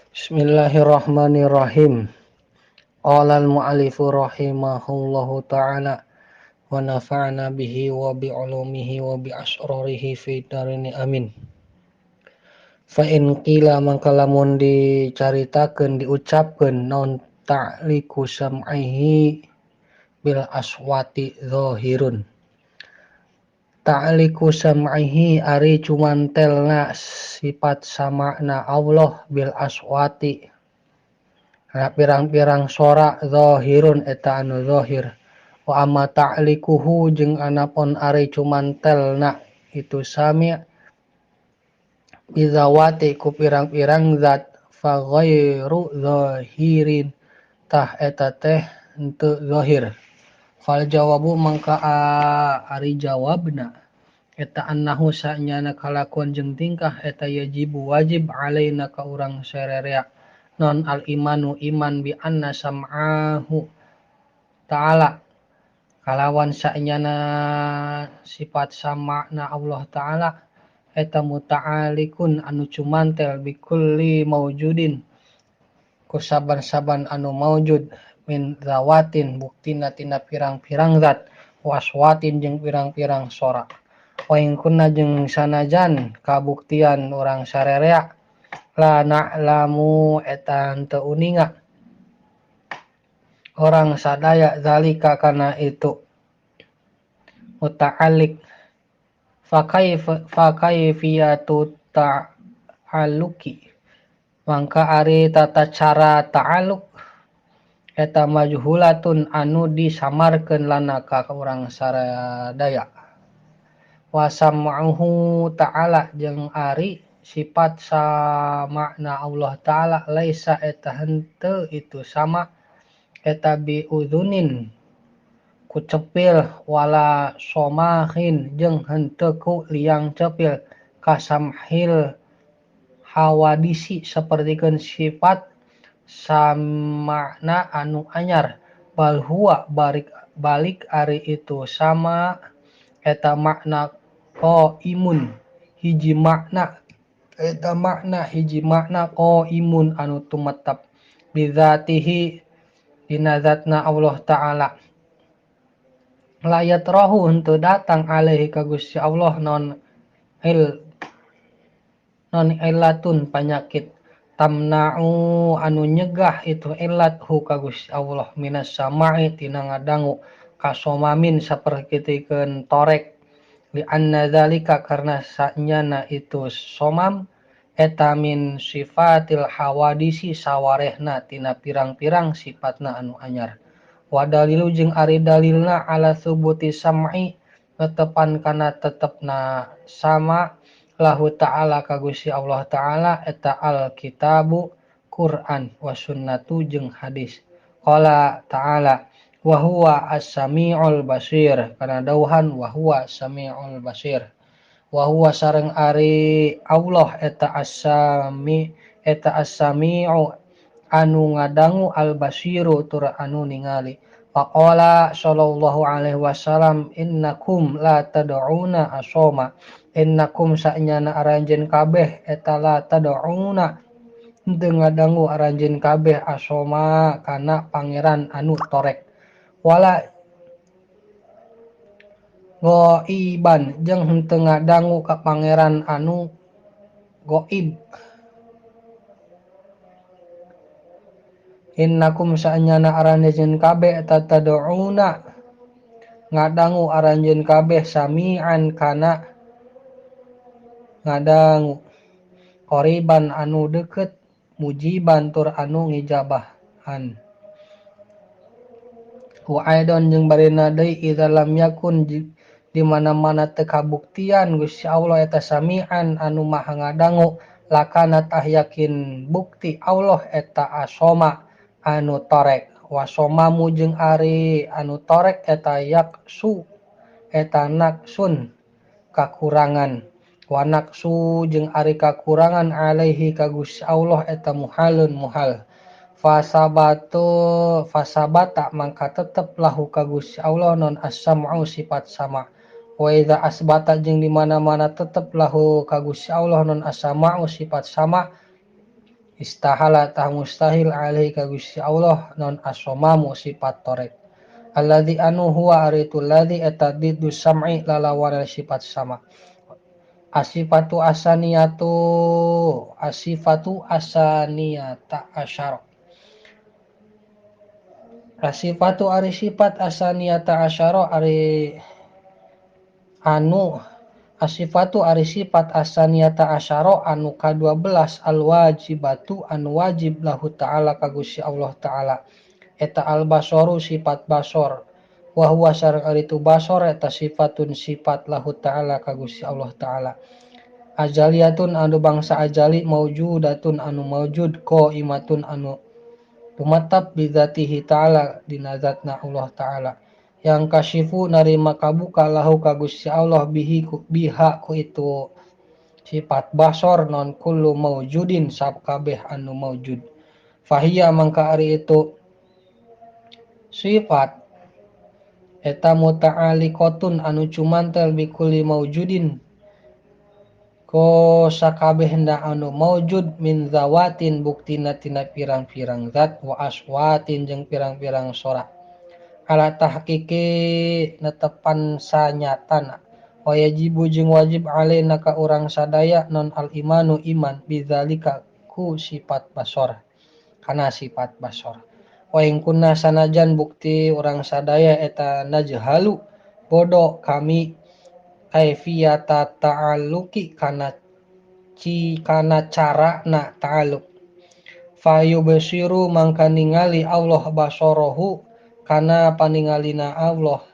Bismillahirrahmanirrahim. Qala al-mu'allifu rahimahullahu ta'ala wa nafa'na bihi wa bi 'ulumihi wa bi asrarihi fi darini amin. Fa in qila mangka lamun dicaritakeun diucapkeun naon ta'liku sam'ihi bil aswati zahirun. Ta'liku sam'ihi ari cumantelna sifat sama'na Allah bil aswati pirang-pirang sora zahirun eta anu zahir wa amma ta'likuhu jeung anapun ari cumantelna itu sami bizawati ku pirang-pirang zat fa ghairu zahirin tah eta teh henteu zahir. Fal jawabu mangka ari jawabna eta annahu sanyana kalakuan jeung tingkah eta yajibu wajib alaina ka urang sarerea non al imanu iman bi anna sam'ahu ta'ala kalawan sanyana sifat sama'na Allah ta'ala eta muta'alikun anu cumantel bi kulli maujudin ku saban-saban anu maujud min zawatin buktina tina pirang-pirang zat waswatin jeung pirang-pirang sora wa in kunna jeung sanajan kabuktian urang sarerea la na'lamu eta henteu uninga orang sadaya zalika kana itu muta'alliq fa kayfiyatu ta'alluqi mangka ari tata cara ta'alluq eta majhulatun anu disamarkeun lana ka urang sadaya wa sam'uhu ta'ala jeung ari sifat sama'na Allah ta'ala laisa eta henteu itu sama eta bi udzunin ku cepil wala somahin jeung henteu ku liang cepil kasamhil hawadisi sapertikeun sifat sama'na anu anyar bal huwa balik ari itu sama eta makna qaimun hiji makna eta makna hiji makna qaimun anu tumetep bizatihi dina zatna Allah ta'ala layat rohu henteu datang alaihi ka Gusti Allah non illatun panyakit tamna'u anu nyegah itu illat hu ka Gusti Allah minas sama'i tina ngadangu kasomamin sapertikeun torek li anna zalika karna sanyana itu somam eta min sifatil hawadisi sawarehna tina pirang-pirang sifatna anu anyar wa dalilu jeung ari dalilna ala subuti sam'i netepan kana tetepna sama lahu ta'ala ka Gusti Allah ta'ala eta al-kitabu Quran wa sunnatu jeung hadis qala ta'ala wa huwa as-sami'ul basir kana dauhan wa huwa sami'ul basir wa huwa sareng ari Allah eta as-sami'u anu ngadangu al-basiru tur anu ningali faqala sallallahu alaihi wasallam innakum la tad'una asoma innakum sa'nyana aranjeun kabeh eta la tad'una teu ngadangu aranjeun kabeh asoma kana pangeran anu torek wala goiban jeung henteu ngadangu ka pangeran anu goib innakum sa'nyana aranjeun kabeh eta tad'una ngadangu aranjeun kabeh sami'an kana ngadangu qoriban anu deukeut mujiban tur anu ngijabahan wa aidon jeung barina deui idza lam yakun di mana-mana teu kabuktian Gusti Allah eta sami'an anu maha ngadangu lakana tah yakin bukti Allah eta asoma anu torek wasomamu jeung ari anu torek eta yaksu eta naksun kakurangan wa naksu jeung ari kakurangan alaihi ka Gusti Allah eta muhalun muhal fasabata mangka tetep lahu ka Gusti Allah non as-sam'u sifat sama wa idza asbata jeung di mana-mana tetep lahu ka Gusti Allah non as-sama'u sifat sama istahala tah mustahil alaihi ka Gusti Allah non asomamu sifat torek alladzi anu huwa aritul ladzi eta diddu sam'i lalawan sifat sama asifatu asaniyata asyara asifatu ari sifat asaniyata asyara ari anu asifatu ari sifat asaniyata asyara anu ka-12 alwajibatu anu wajib lahu ta'ala ka Gusti Allah ta'ala eta al-basaru sifat basor wa huwa sareng ari tu basor eta sifatun sifat lahu ta'ala ka Gusti Allah ta'ala ajaliyatun anu bangsa ajali maujudatun anu maujud qaimatun anu tumatab bidzatihi ta'ala dina zatna Allah ta'ala yang kasyifu narima kabuka lahu ka Gusti Allah biha ku itu sifat basor non kullu maujudin sakabeh anu maujud fahiya mangka ari itu sifat eta muta'alliqatun anu cumantel bikulli maujudin ko sakabehna anu maujud min zawatin buktina tina pirang-pirang zat wa aswatin jeung pirang-pirang sora ala tahqiqi netepan sanyatana wa yajibu jeung wajib alaina ka urang sadaya non al imanu iman bidzalika ku sifat basor kana sifat basor wa in kunna sanajan bukti urang sadaya eta najhalu bodoh kami kaifiyata ta'alluqi kana cara na ta'alluq fayubsiru mangka ningali Allah basarahu kana paningalina Allah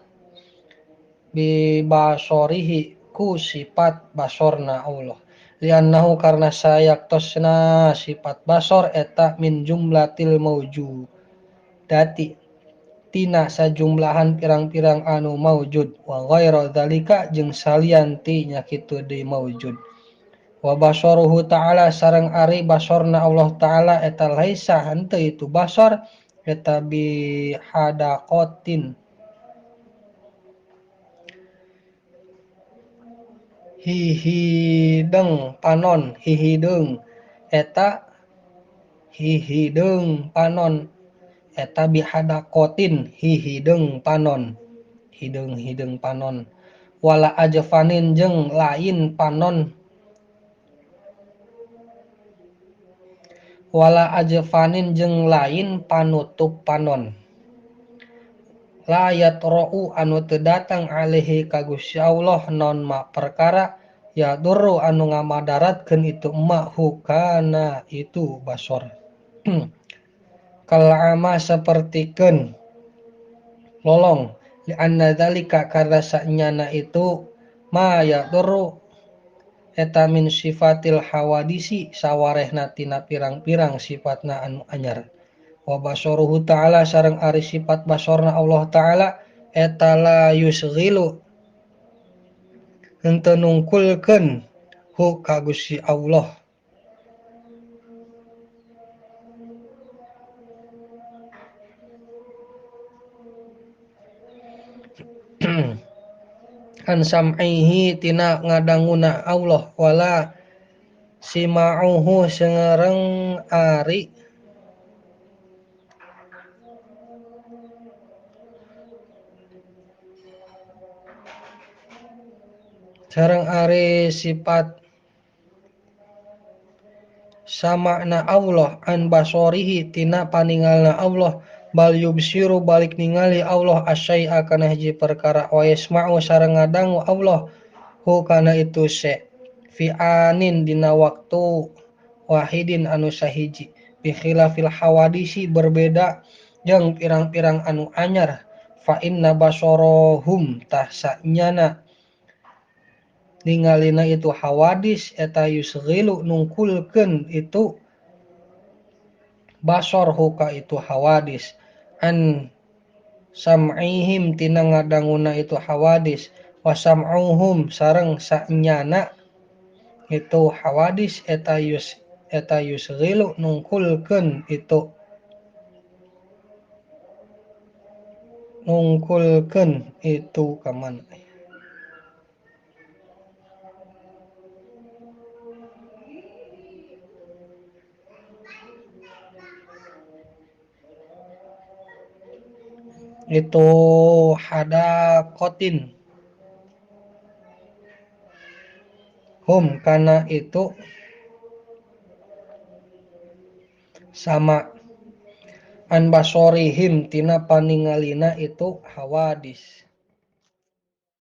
bi basarihi ku sifat basorna Allah liannahu karna sayaktosna sifat basor eta min jumlatil maujudati tina sajumlahan pirang-pirang anu maujud wa ghaira dzalika jeung salian ti nya kitu deui maujud wa basaruhu ta'ala sareng ari basorna Allah ta'ala eta laisa henteu itu basor eta bi hadaqatin hihideung panon hihideung eta bihadakotin hihideung panon hideung panon wala ajfanin jeung lain panutup panon la yatra'u anu teu datang alaihi ka Gusti Allah non ma perkara ya durru anu ngamadaratkeun itu hu kana itu basor kalama sapertikeun lolong li anna dzalika karna sanyana itu ma yadurru eta min sifatil hawadisi sawarehna tina pirang-pirang sifatna anu anyar wa basaruhu ta'ala sareng ari sifat basorna Allah ta'ala eta la yusghilu henteu nungkulkeun hu ka Gusti Allah an sam'ihi tina ngadanguna Allah wala sima'uhu sareng ari sifat sama'na Allah an basorihi tina paningalna Allah bal yubsiru balik ningali Allah asyai'a kana hiji perkara wa yasma'u sareng ngadangu Allah hu kana itu fi anin dina waktu wahidin anu sahiji bi khilafil hawadisi berbeda jeung pirang-pirang anu anyar fa inna basarahum tahsanyana ningalina itu hawadis eta yusghilu nungkulkeun itu basor huka itu hawadis an sam'ihim tina ngadanguna itu hawadis wa sam'uhum sareng sanyana itu hawadis eta yusghilu nungkulkeun itu kamana Itu hadakotin. Karena itu sama an basorihim tina paningalina itu hawadis.